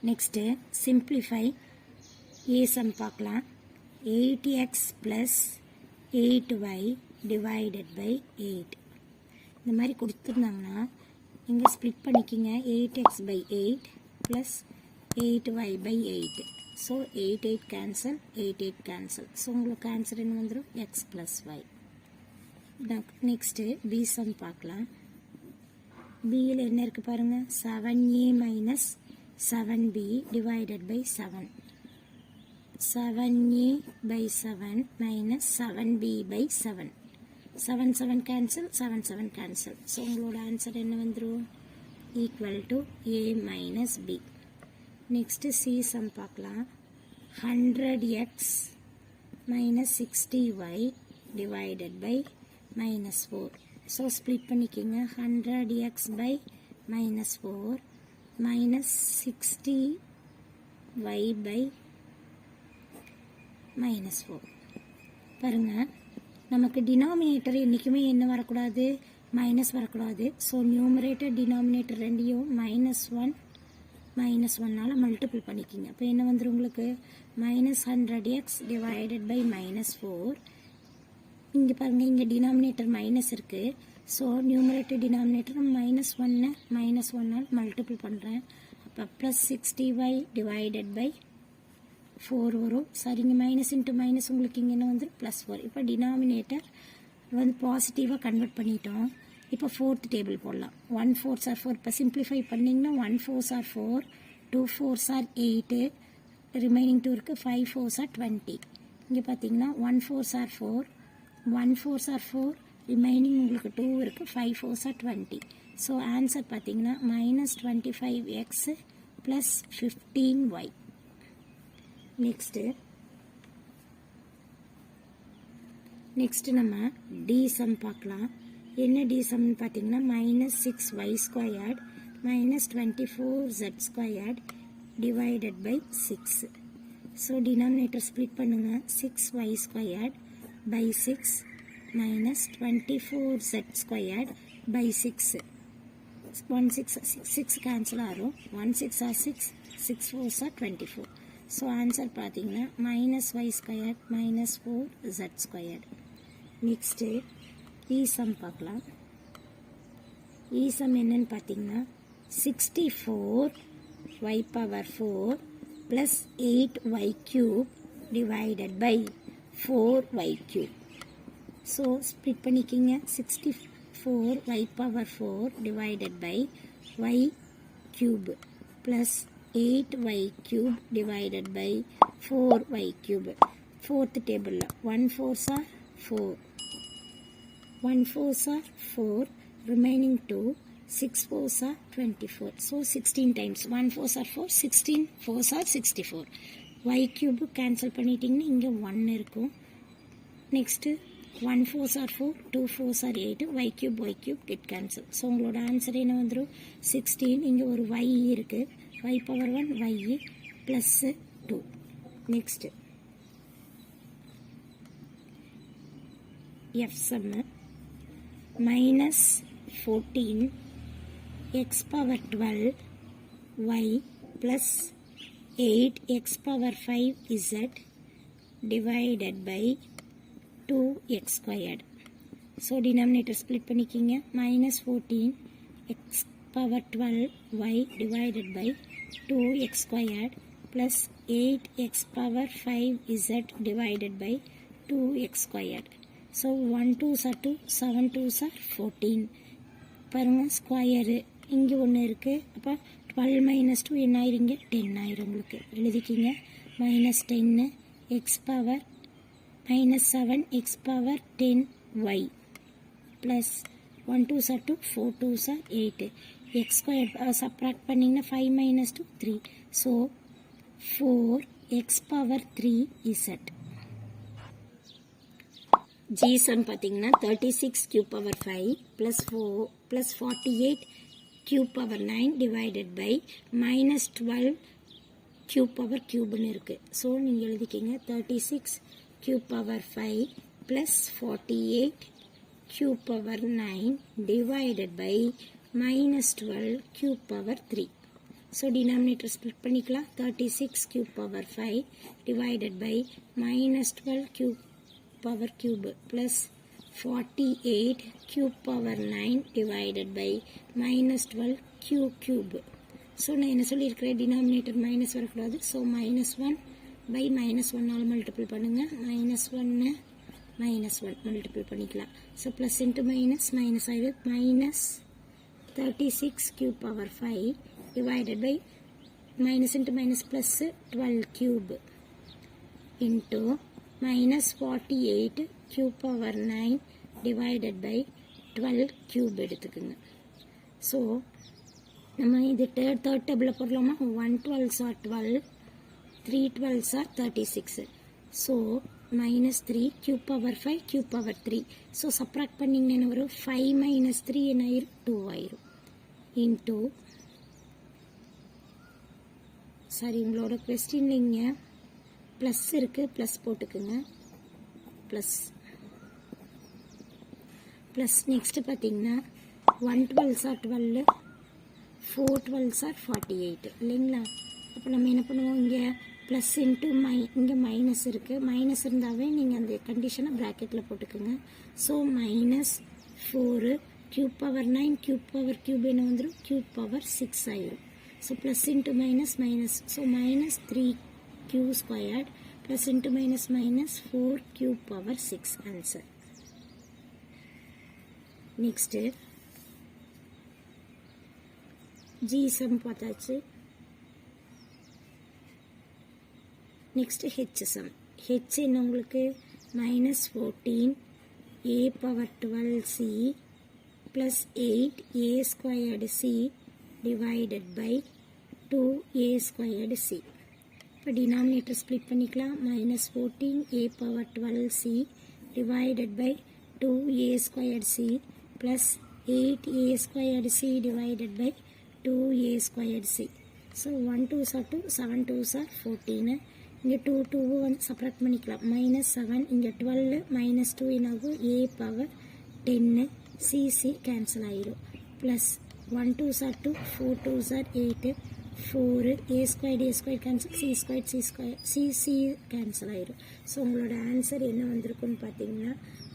Next simplify ஏ some பார்க்கலாம். 8x + 8y divided by 8. இந்த மாதிரி கொடுத்துருந்தாங்கன்னா இங்கே ஸ்ப்ளிட் பண்ணிக்கிங்க. 8x/8 plus 8y by 8. So 8 cancel, 8 cancel. So உங்களுக்கு ஆன்சர் என்ன வந்துடும்? x + y. Next B sum பார்க்கலாம். பியில் என்ன இருக்குது பாருங்கள். 7a - 7b divided by 7. 7a/7 - 7b by 7. 7 7 cancel, 7 7 cancel. So உங்களோட ஆன்சர் என்ன வந்துடும்? Equal to a - b. Next C sum பார்க்கலாம். 100x - 60y divided by -4. So split பண்ணிக்கிங்க. 100x by -4 -60y by -4. பாருங்கள், நமக்கு டினாமினேட்டர் என்றைக்குமே என்ன வரக்கூடாது? மைனஸ் வரக்கூடாது. ஸோ நியூமரேட்டர் டினாமினேட்டர் ரெண்டையும் -1 -1னால் மல்டிபிள் பண்ணிக்கிங்க. அப்போ என்ன வந்துடும் உங்களுக்கு? -100x divided by -4. இங்கே பாருங்கள், இங்கே டினாமினேட்டர் மைனஸ் இருக்குது. ஸோ நியூமரேட்டர் டினாமினேட்டர் -1னால் மல்டிபிள் பண்ணுறேன். அப்போ +60y டிவைடட் பை 4 வரும். சரிங்க, மைனஸ் இன்ட்டு மைனஸ் உங்களுக்கு இங்கே என்ன வந்துடும்? +4. இப்போ டினாமினேட்டர் வந்து பாசிட்டிவாக கன்வெர்ட் பண்ணிட்டோம். இப்போ ஃபோர்த் டேபிள் போடலாம். 1 4s are 4. இப்போ சிம்பிளிஃபை பண்ணிங்கன்னா 1 4s are 4, 2 4s are 8, remaining 2 இருக்குது, 5 4s are 20. இங்கே பார்த்தீங்கன்னா 1 4s are 4, 1 4s are 4, remaining உங்களுக்கு 2 இருக்குது, 5 4s are 20. ஸோ ஆன்சர் பார்த்தீங்கன்னா -25x + 15y. நெக்ஸ்ட்டு நம்ம டி சம் பார்க்கலாம். என்ன டி சம்னு பார்த்தீங்கன்னா -6y² - 24z² divided by 6. So denominator split பண்ணுங்கள். 6y² by 6 -24z² by 6. 6 cancel ஆகும். 1 6 are 6, 6 4s are 24. So answer பார்த்தீங்கன்னா -y² - 4z². நெக்ஸ்ட்டு இ சம் பார்க்கலாம். இ some என்னன்னு பார்த்தீங்கன்னா 64y/4 + 8y³ divided by 4y³. So split பண்ணிக்கிங்க. 64y/4 divided by y³ plus 8y³ divided by 4y³. Fourth டேபிளில் 1 4s are 4, 1 4s are 4, remaining 2, 6 4s are 24. So 16 times 1 4s are 4, 16 4s are 64. y³ cancel பண்ணிட்டீங்கன்னா இங்கே 1 இருக்கும். Next 1 4s are 4, 2 4s are 8, y³ get cancel. So உங்களோட answer என்ன வந்துடும்? 16. இங்கே ஒரு y இருக்குது, y/1 y + 2. Next F sum -14 x⁻12 y plus 8 x⁻5 z divided by 2x². So denominator split பண்ணிக்கிங்க. -14 x⁻12 y divided by 2x² plus 8 x⁻5 z divided by 2x². So 1 2s are 2, 7 2s are 14. பாருங்கள், square இங்கே ஒன்று இருக்குது. அப்போ 12 - 2 என்ன ஆயிருங்க? 10 ஆயிரும். உங்களுக்கு எழுதிக்கிங்க. -10 x⁻, -7 x⁻10y plus 1 2s are 2, 4 2s are 8. x² subtract பண்ணிங்கன்னா 5 - 2 3. So 4 x⁻3z. G sum பார்த்தீங்கன்னா 36³ + 4 + 48³ டிவைடட் பை -12³ இருக்குது. ஸோ நீங்கள் எழுதிக்கிங்க. 36³ + 48³ divided by -12³ so denominator split பண்ணிக்கலாம். 36 cube power 5 divided by minus 12 cube power cube plus 48 cube power 9 divided by minus 12 cube. So நான் என்ன சொல்லியிருக்கிறேன், denominator minus வரக்கூடாது. ஸோ -1 by -1 மல்டிபிள் பண்ணுங்கள். -1 -1 மல்டிபிள் பண்ணிக்கலாம். ஸோ ப்ளஸ் இன்ட்டு மைனஸ் ஆகிடுது. minus 36 cube power 5 divided by minus into minus plus 12 cube into minus 48 cube power 9 divided by 12 cube எடுத்துக்குங்க. So நம்ம இது தேர்ட் டேபிளில் போடலாமா? 1 12s are 12, 3 12s are 36. So -3 cube power 5 cube power 3. So subtract பண்ணிங்கன்னா என்ன வரும்? 5 minus 3 என்ன ஆயிரும்? 2 ஆயிரும். இன்ட்டு சாரி, உங்களோட கொஸ்டின்ல இங்கே ப்ளஸ் இருக்குது, ப்ளஸ் போட்டுக்குங்க. ப்ளஸ் நெக்ஸ்ட்டு பார்த்தீங்கன்னா 1 12s are 12, 4 12s are 48 இல்லைங்களா? அப்போ நம்ம என்ன பண்ணுவோம், இங்கே ப்ளஸ் இன்ட்டு இங்கே மைனஸ் இருக்குது. மைனஸ் இருந்தாவே நீங்கள் அந்த கண்டிஷனை ப்ராக்கெட்டில் போட்டுக்கோங்க. So -4 cube power 9 cube power cube என்ன வந்துடும்? cube power 6 ஆயிரும். So plus into minus. So -3 q squared plus into minus 4 cube power 6 answer. Next G sum பார்த்தாச்சு. Next H sum. ஹெச் என்ன உங்களுக்கு? -14 a power 12c plus 8 a squared c divided by 2a squared c. இப்போ denominator split பண்ணிக்கலாம். -14 a power 12c divided by 2a squared c plus 8a squared c divided by 2a squared c. So 1 2s are 2, 7 2s are 14. இங்கே 2 வந்து subtract பண்ணிக்கலாம். -7 இங்கே 12 -2 என்னாகும்? a power 10 c cancel ஆயிரும். Plus 1 2s are 2, 4 2s are 8, 4 a squared cancel, c cancel ஆயிரும். So உங்களோட answer என்ன வந்திருக்குன்னு பார்த்தீங்கன்னா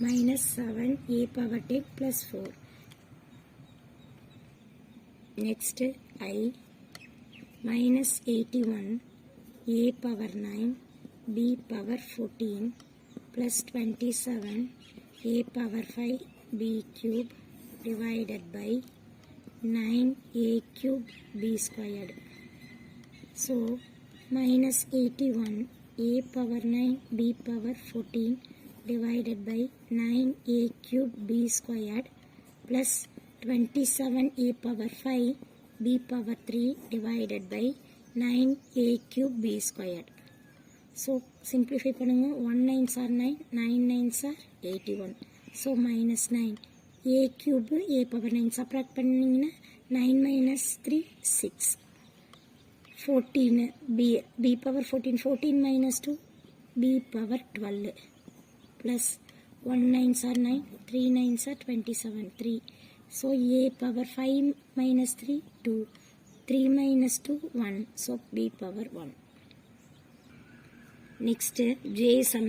-7 a power 10 plus 4. Next I -81 a power 9 b power 14 plus 27 a power 5 b cube divided by 9a cube b squared. So -81 a power 9 b power 14 divided by 9a cube b squared plus 27 a power 5 b power 3 divided by 9a cube b squared. So simplify பண்ணுங்க. 1 9s are 9, 9 9s are 81. So -9 a cube a power 9 subtract பண்ணிங்கன்னா 9 minus 3 6. 14 b power 14, 14 minus 2 b power 12 plus 1 9s are 9, 3 9s are 27 3. So a power 5 minus 3 2, 3 minus 2 1. So b power 1. Next j sum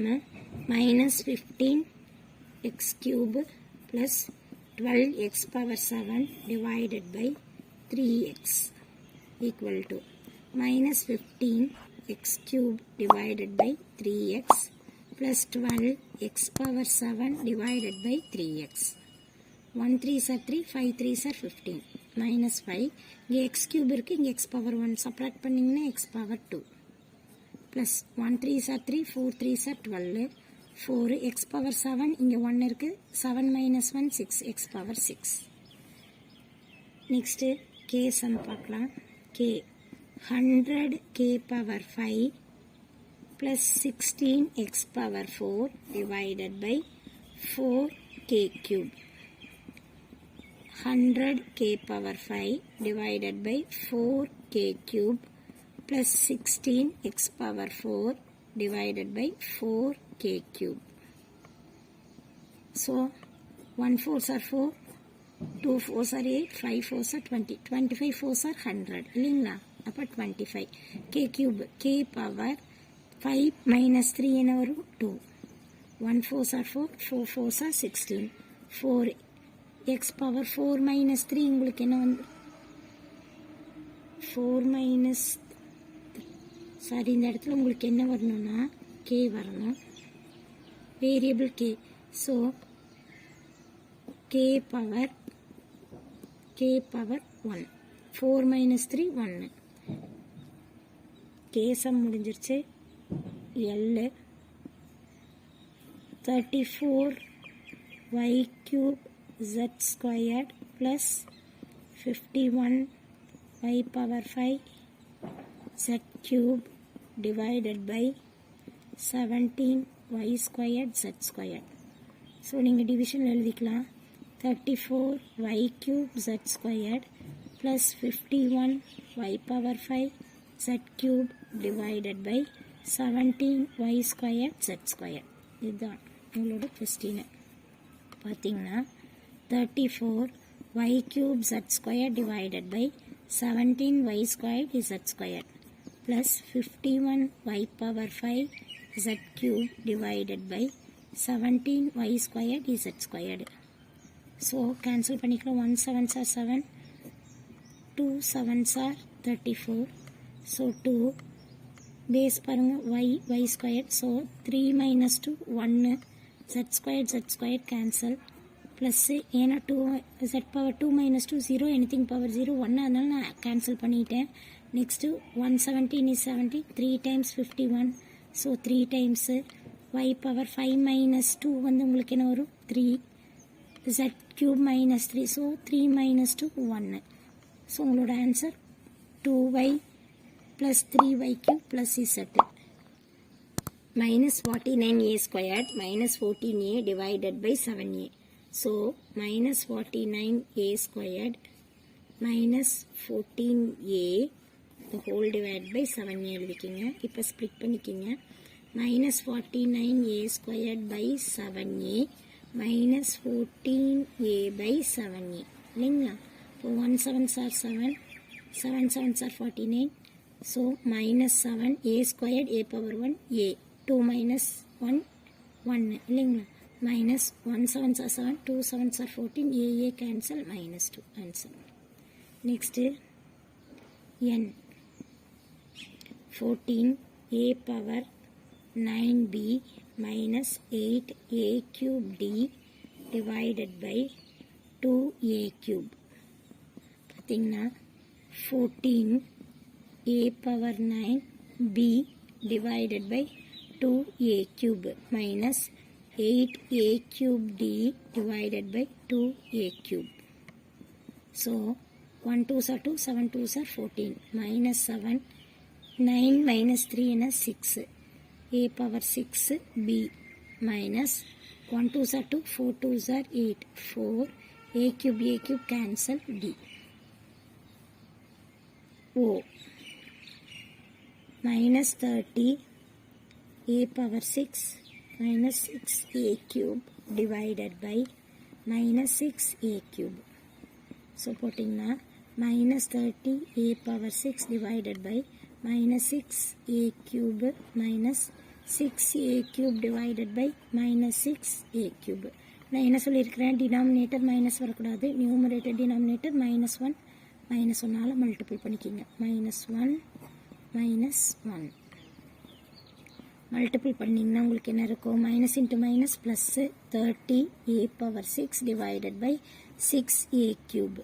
-15 x cube plus 12 x power 7 divided by 3x equal to -15 x cube divided by 3x plus 12 x power 7 divided by 3x. 1 3s are 3, 5 3s are 15, -5. இங்கே x cube இருக்குது, இங்கே x power 1 subtract பண்ணிங்கன்னா x power 2 plus 1 3s are 3, 4 3s are 12, 4 x power 7 இங்கே 1 இருக்குது, 7 minus 1 6 x power 6. Next k sum பார்க்கலாம். k 100 k power 5 plus 16 x power 4 divided by 4 k cube. 100 k power 5 divided by 4 k cube plus 16 x power 4 divided by 4 k cube. So 1 4s are 4, 2 4s are 8, 5 4s are 20, 25 4s are 100 இல்லைங்களா? அப்போ 25. k cube k power 5 minus 3 என்ன வரும் 2. 1 4s are 4, 4 4s are 16. 4 x power 4 minus 3 உங்களுக்கு என்ன வந்து 4 minus sorry இந்த இடத்துல உங்களுக்கு என்ன வரணும்னா k வரணும், variable k. So k power 1, 4 minus 3 1. k sum முடிஞ்சிருச்சு. L 34 y cube z squared plus 51 y power 5 z cube divided by 17 y squared z squared. So நீங்கள் டிவிஷன் எழுதிக்கலாம். 34 y cube z squared plus 51 y power 5 z cube divided by 17 y squared z squared. இதுதான் உங்களோட question. பார்த்தீங்கன்னா 34 y cube z squared divided by 17 y squared z squared plus 51 y power 5 z cube divided by 17 y squared z squared. So cancel பண்ணிக்கலாம். 1 7s are 7, 2 7s are 34. So 2 பேஸ் பாருங்கள் y squared. So 3 minus 2 1, z squared cancel plus ஏன்னா 2 z power 2 minus 2 0, anything power 0 1, அதனால நான் cancel பண்ணிட்டேன். Next 117 is 70, 3 times 51. So 3 times y power 5 minus 2 வந்து உங்களுக்கு என்ன வரும் 3, z cube minus 3. So 3 minus 2 1. So உங்களோட answer 2y plus 3y cube plus z. minus 49a squared minus 14a divided by 7a. So minus 49a squared minus 14a the whole divided by 7a எழுதிக்கிங்க. இப்போ split பண்ணிக்கிங்க. minus 49a squared by 7a minus 14a by 7a இல்லைங்களா. இப்போ 1 7s are 7, 7 7s are 49. So minus 7 a squared a power 1 a, 2 minus 1 1 இல்லைங்களா. minus 1 7s are 7, 2 7s are 14, a cancel, minus 2 answer. Next n 14 a power 9b minus 8a cube d divided by 2a cube. பார்த்தீங்கன்னா 14 a power 9 b divided by 2a cube minus 8a cube d divided by 2a cube. So 1 2s are 2, 7 2s are 14, minus 7, 9 minus 3 and 6, a power 6 b minus 1 2s are 2, 4 2s are 8, 4 a cube cancel d. O minus 30 a power 6 minus 6 a cube divided by minus 6 a cube. So putting minus 30 a power 6 divided by minus 6 a cube minus 6 a cube divided by minus 6 a cube. நான் என்ன சொல்லியிருக்கிறேன், denominator minus வரக்கூடாது, numerator denominator -1 -1ஆல் multiple பண்ணிக்கிங்க. -1 -1 multiple பண்ணிங்கன்னா உங்களுக்கு என்ன இருக்கும், minus into minus plus 30 a power 6 divided by 6a cube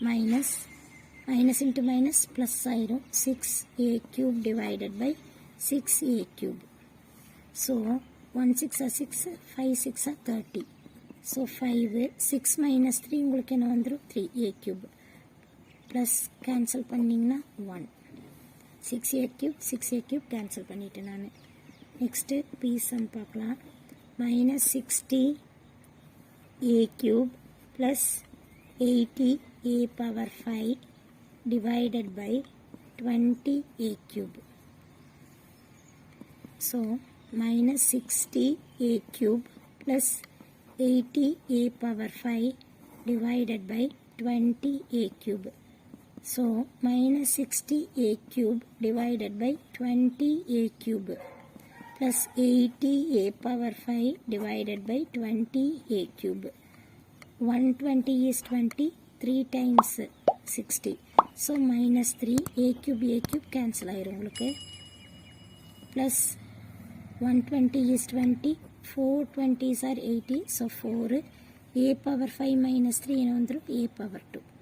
minus minus into minus plus ஆயிரும் 6a cube divided by 6a cube. So 1 6 6, 5 6 30. So 5 6 minus 3 உங்களுக்கு என்ன வந்துடும் 3a cube ப்ளஸ் கேன்சல் பண்ணிங்கன்னா 1 6a cube கேன்சல் பண்ணிட்டேன் நான். Next B sum பார்க்கலாம். minus 60 a cube plus 80 a power 5 divided by 20 a cube. So minus 60 a cube plus 80 a power 5 divided by 20 a cube. So minus 60a cube divided by 20a cube plus 80a power 5 divided by 20a cube. 120 is 20, 3 times 60. So minus 3, a cube cancel ஆயிரும் உங்களுக்கு. Plus 120 is 20, 4 20s are 80, so 4, a power 5 minus 3 என்ன வந்துரும், a power 2.